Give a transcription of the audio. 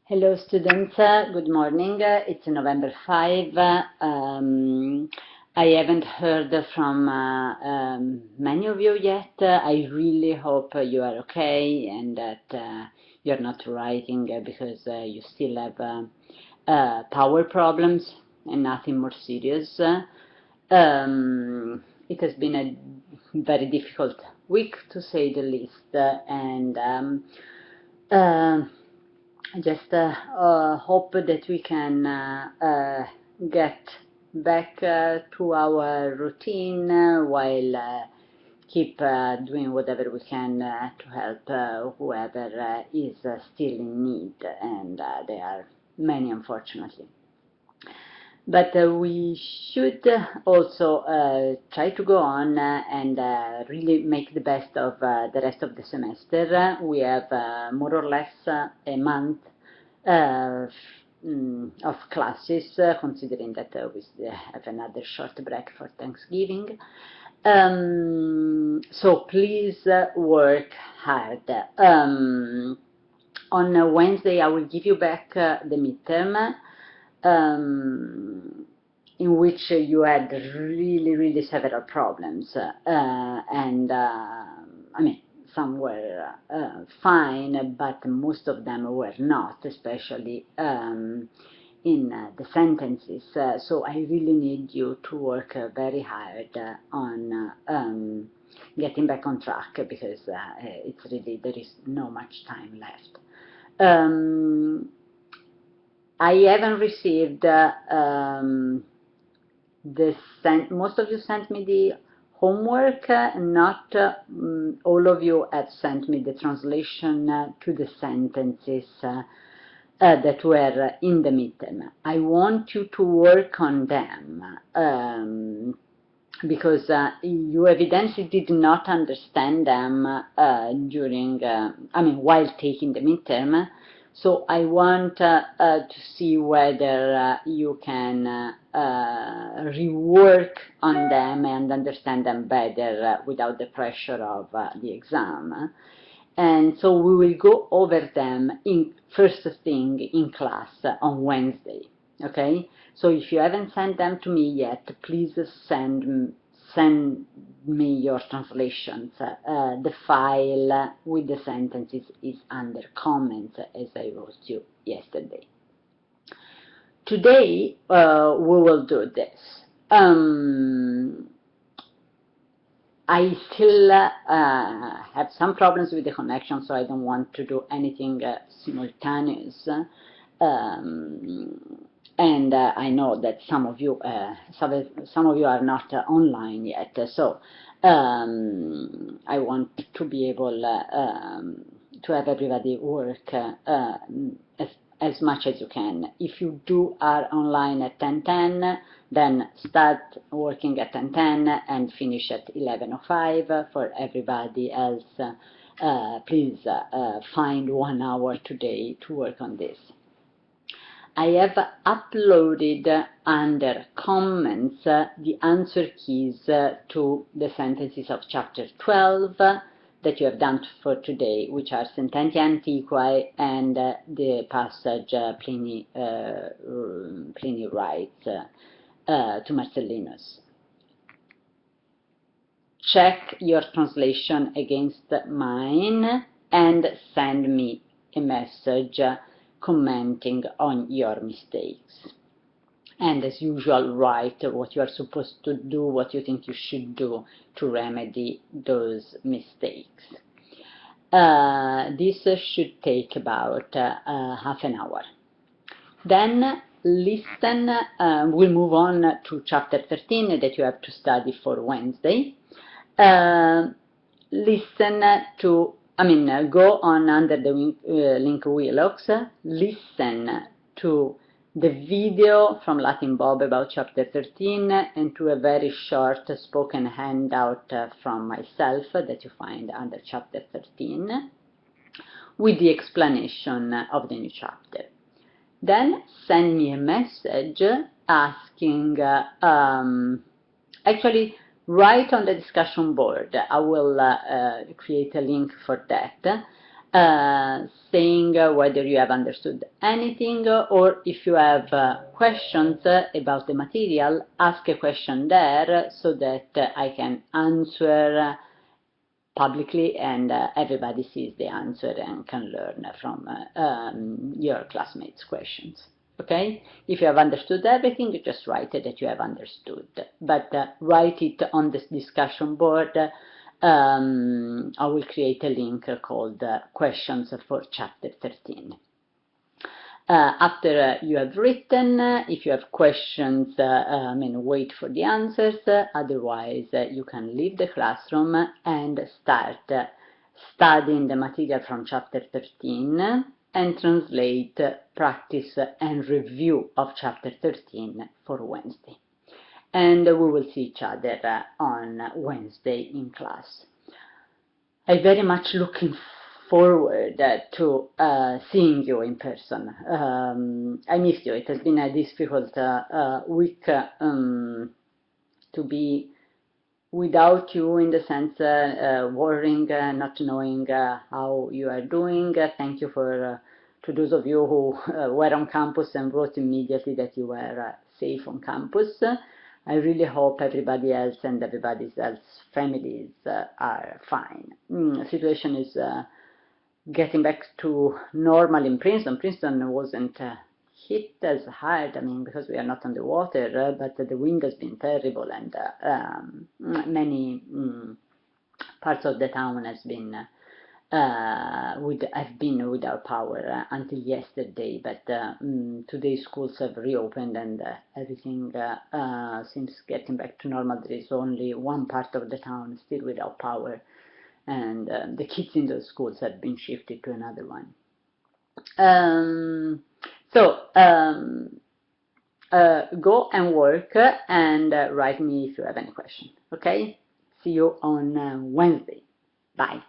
Hello students, good morning. It's November 5. I haven't heard from many of you yet. I really hope you are okay and that you're not writing because you still have power problems and nothing more serious. It has been a very difficult week to say the least, and I just hope that we can get back to our routine while keep doing whatever we can to help whoever is still in need, and there are many, unfortunately. But we should also try to go on and really make the best of the rest of the semester. We have more or less a month of classes, considering that we have another short break for Thanksgiving. So please work hard. On Wednesday, I will give you back the midterm. In which you had really several problems, and I mean, some were fine, but most of them were not, especially in the sentences. So I really need you to work very hard on getting back on track, because it's really, there is no much time left. I haven't received most of you sent me the homework, not all of you have sent me the translation to the sentences that were in the midterm. I want you to work on them because you evidently did not understand them while taking the midterm. So I want to see whether you can rework on them and understand them better without the pressure of the exam. And so we will go over them first thing in class on Wednesday. Okay? So if you haven't sent them to me yet, please send me your translations. The file with the sentences is under comments, as I wrote you yesterday. Today we will do this. I still have some problems with the connection, so I don't want to do anything simultaneous. And I know that some of you are not online yet, so I want to be able to have everybody work as much as you can. If you are online at 10:10, then start working at 10:10 and finish at 11:05. For everybody else, please find 1 hour today to work on this. I have uploaded under comments the answer keys to the sentences of chapter 12 that you have done for today, which are Sententia Antiquae and the passage Pliny writes to Marcellinus. Check your translation against mine and send me a message commenting on your mistakes. And as usual, write what you are supposed to do, what you think you should do to remedy those mistakes. This should take about half an hour. Then listen, we'll move on to chapter 13 that you have to study for Wednesday. Listen to, go on under the link Willox, listen to the video from Latin Bob about chapter 13 and to a very short spoken handout from myself that you find under chapter 13 with the explanation of the new chapter. Then send me a message asking, actually write on the discussion board. I will create a link for that. saying whether you have understood anything, or if you have questions about the material, ask a question there so that I can answer publicly and everybody sees the answer and can learn from your classmates' questions. Okay? If you have understood everything, you just write that you have understood. But write it on this discussion board. I will create a link called Questions for Chapter 13. After you have written, if you have questions, wait for the answers. Otherwise, you can leave the classroom and start studying the material from chapter 13 and translate, practice, and review of chapter 13 for Wednesday. And we will see each other on Wednesday in class. I'm very much looking forward to seeing you in person. I missed you. It has been a difficult week to be without you, in the sense worrying, not knowing how you are doing. Thank you for to those of you who were on campus and wrote immediately that you were safe on campus. I really hope everybody else and everybody else's families are fine. Situation is getting back to normal in Princeton. Princeton wasn't hit as hard, because we are not on the water, but the wind has been terrible, and many parts of the town has been have been without power until yesterday, but today schools have reopened and everything seems getting back to normal. There is only one part of the town still without power, and the kids in those schools have been shifted to another one. Go and work and write me if you have any question. Okay? See you on Wednesday. Bye.